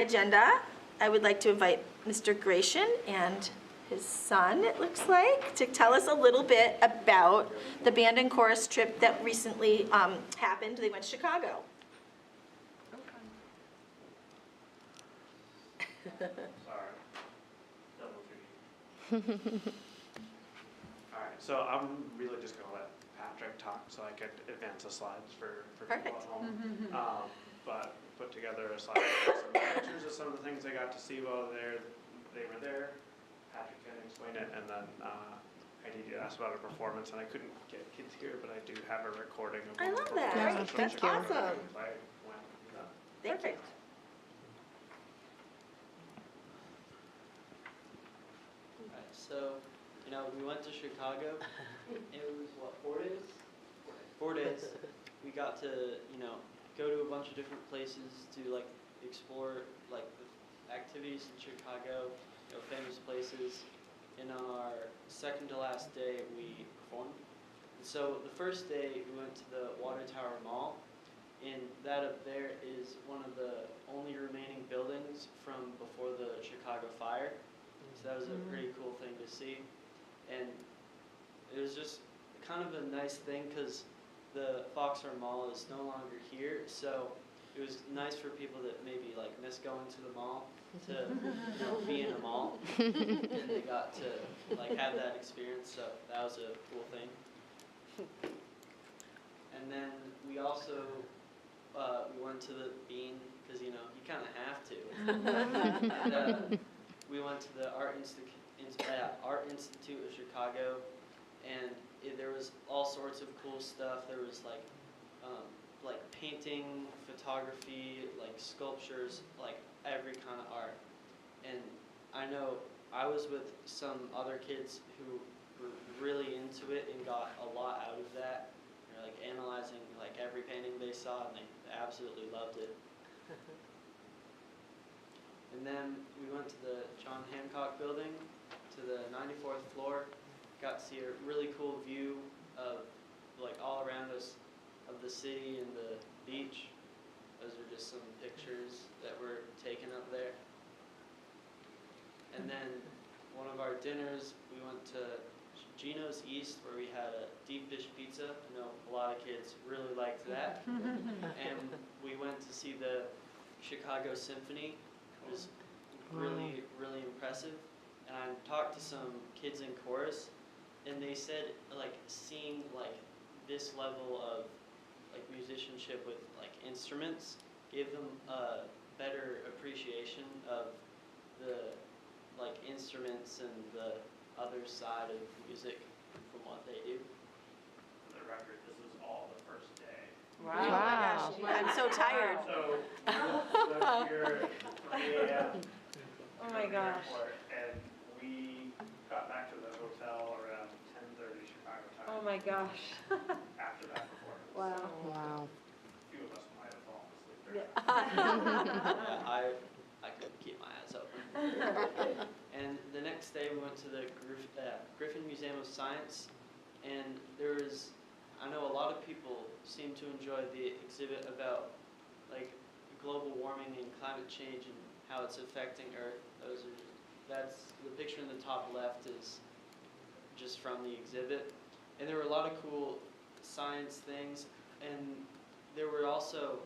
Agenda, I would like to invite Mr. Gratian and his son, it looks like, to tell us a little bit about the band and chorus trip that recently happened. They went to Chicago. Sorry. Double duty. All right, so I'm really just gonna let Patrick talk so I could advance the slides for people Perfect. at home. But put together a slide with some pictures of some of the things I got to see while they were there. Patrick can explain it, and then I need to ask about a performance, and I couldn't get kids here, but I do have a recording of I one love that. performance from That's Chicago awesome. if I went, Thank you. Alright, so, we went to Chicago. It was, what, 4 days? 4 days. We got to, go to a bunch of different places to, explore, the activities in Chicago, famous places. In our second to last day, we performed. And so the first day, we went to the Water Tower Mall. And that up there is one of the only remaining buildings from before the Chicago fire. So that was a pretty cool thing to see. And it was just kind of a nice thing because the Foxhorn Mall is no longer here. So it was nice for people that maybe miss going to the mall to be in a mall. And they got to have that experience. So that was a cool thing. And then we also we went to the Bean because you kind of have to. And, we went to the Art Institute of Chicago, and there was all sorts of cool stuff. There was painting, photography, sculptures, every kind of art. And I know I was with some other kids who were really into it and got a lot out of that. They're analyzing every painting they saw, and they absolutely loved it. And then we went to the John Hancock building, to the 94th floor. Got to see a really cool view of all around us of the city and the beach. Those are just some pictures that were taken up there. And then one of our dinners, we went to Gino's East, where we had a deep dish pizza. I know a lot of kids really liked that. And we went to see the Chicago Symphony. It was really, really impressive. And I talked to some kids in chorus, and they said seeing this level of musicianship with instruments gave them a better appreciation of the instruments and the other side of music from what they do. For the record, this was all the first day. Wow. Oh my gosh, I'm so tired. So we left here at 3 a.m. Oh my gosh. And we got back to the hotel around 10:30 Chicago time. Oh my gosh. After that performance. Wow. Wow. A few of us might have fallen asleep there. I couldn't keep my eyes open. And the next day we went to the Griffin Museum of Science, and there was, I know a lot of people seem to enjoy the exhibit about global warming and climate change and how it's affecting Earth. That's the picture in the top left is just from the exhibit, and there were a lot of cool science things, and there were also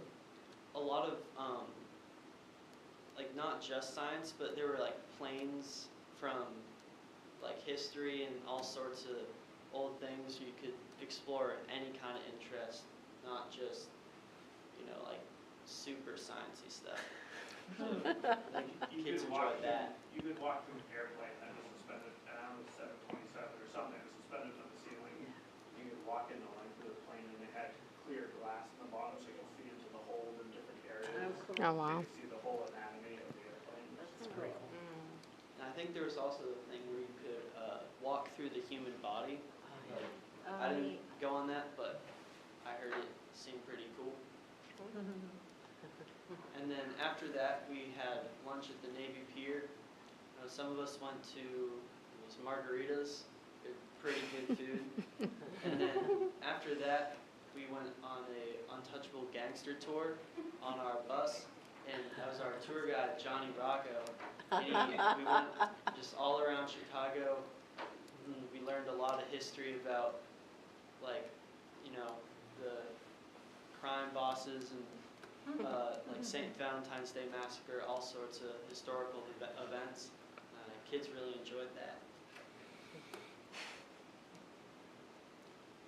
a lot of not just science, but there were planes from history and all sorts of old things you could explore any kind of interest, not just super sciencey stuff. So, kids enjoyed that. You could walk through an airplane that was suspended, around 727 or something, that was suspended from the ceiling. You could walk in the length of the plane, and it had clear glass in the bottom, so you could see into the hold in different areas. Oh, wow. You could see the whole anatomy of the airplane. That's great. And I think there was also the thing where you could walk through the human body. I didn't go on that, but I heard it seemed pretty cool. And then after that, we had lunch at the Navy Pier. Some of us went to margaritas. They're pretty good food. And then after that, we went on a Untouchable Gangster tour on our bus. and that was our tour guide, Johnny Rocco. And we went just all around Chicago. And we learned a lot of history about, like, you know, the crime bosses and like St. Valentine's Day Massacre, all sorts of historical events. Kids really enjoyed that.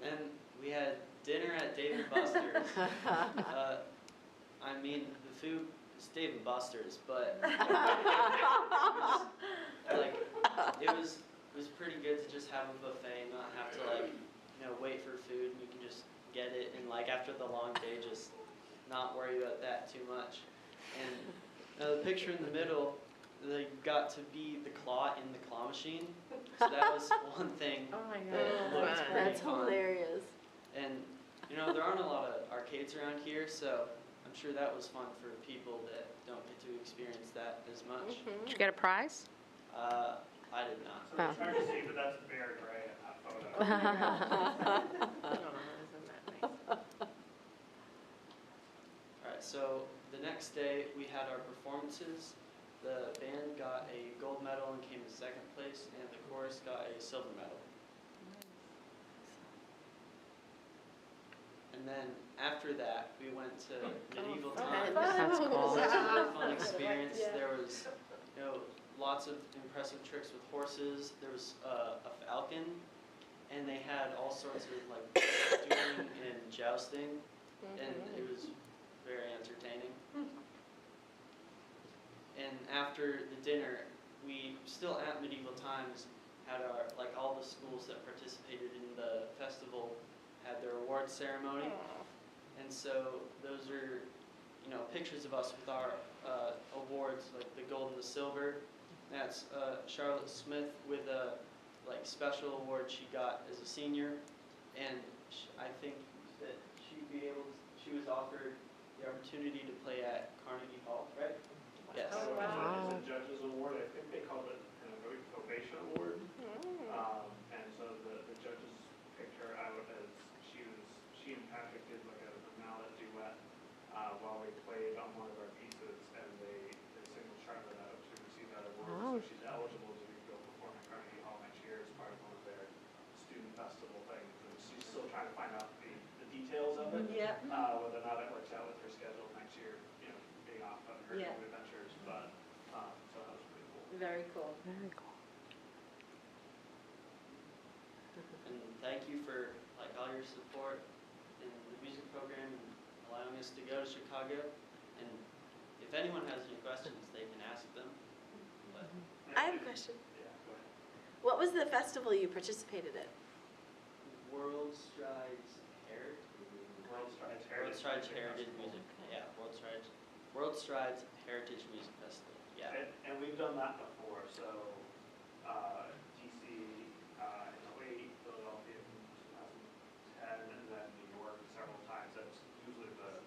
Then we had dinner at Dave and Buster's. I mean, the food is Dave and Buster's, but it was pretty good to just have a buffet and not have to, like, you know, wait for food. You can just get it, and like after the long day, just not worry about that too much. And the picture in the middle, they got to be the claw in the claw machine. So that was one thing Oh my that God. looked pretty That's fun. hilarious. And you know, there aren't a lot of arcades around here, so I'm sure that was fun for people that don't get to experience that as much. Did you get a prize? I did not. So it's hard to see, but that's Bear Gray in that photo. Alright, so the next day we had our performances. The band got a gold medal and came in second place, and the chorus got a silver medal. And then after that, we went to medieval times. That's cool. It was a really fun experience. Yeah. There was, you know, lots of impressive tricks with horses. There was a falcon, and they had all sorts of like dueling and jousting, and it was very entertaining. And after the dinner, we still at Medieval Times had our, like, all the schools that participated in the festival had their awards ceremony. And so those are, you know, pictures of us with our awards, like the gold and the silver. That's Charlotte Smith with a like special award she got as a senior, and I think that she was offered the opportunity to play at Carnegie Hall, right? Yes. So wow. it's a judge's award. I think they called it an ovation award. And so the judges picked her out as she and Patrick did like a mallet duet while we played on one of our pieces, and they singled Charlotte out to receive that award. Wow. So she's eligible to go perform at Carnegie Hall next year as part of one of their student festival things. And she's still trying to find out the details of it. Yeah. Whether or not it works out with her schedule next year, you know, being off on her Yeah. new adventures, but, so that was pretty cool. Very cool. Very cool. And thank you for like all your support in the music program and allowing us to go to Chicago. And if anyone has any questions, they can ask them. But I have a question. Yeah, go ahead. What was the festival you participated in? World Strides Heritage. World Strides World Heritage. Strides Heritage Music. Yeah, World Strides Heritage Music Festival. Yeah. And we've done that before, so, DC, in 08, Philadelphia in 2010, and then New York several times. That's usually the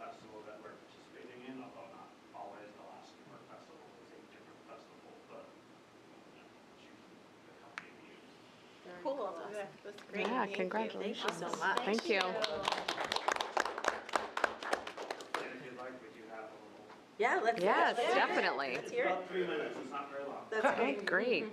festival that we're participating in, although not always. The last New York festival was a different festival, but, you know, choose the company we use. Cool. That's awesome. That's great. Yeah, congratulations. Thank you so much. Thank you. And if you'd like, we do have a little. Yeah, let's. Yes, yeah. definitely. Let's It's hear it. about 3 minutes, it's not very long. That's Okay, great.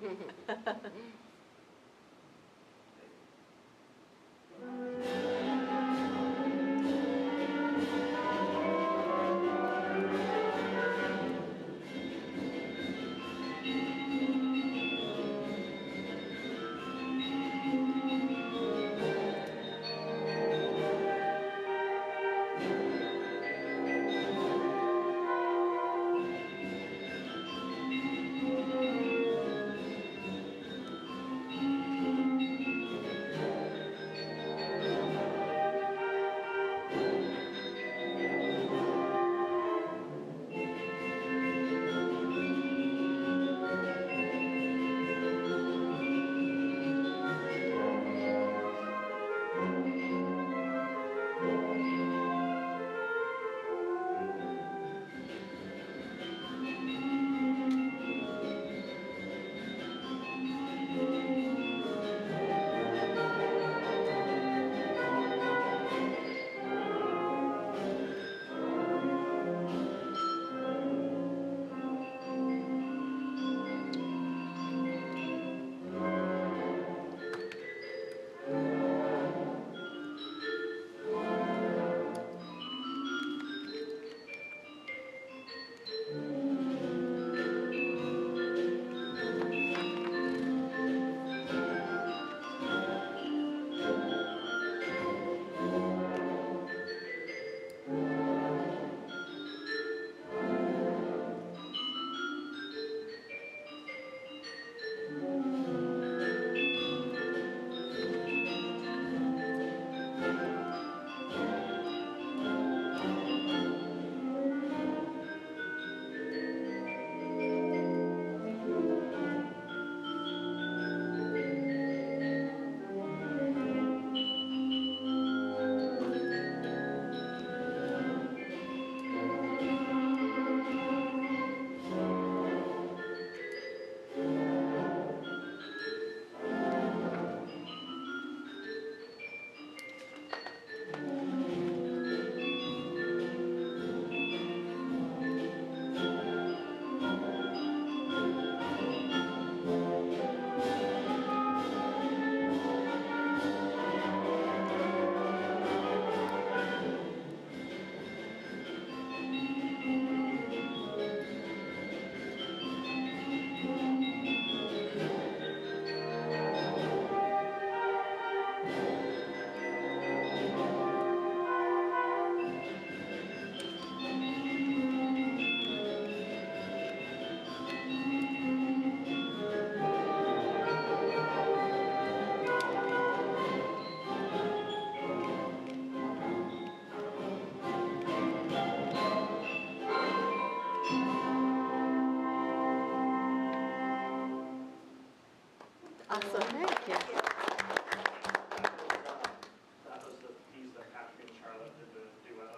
Awesome. Thank you.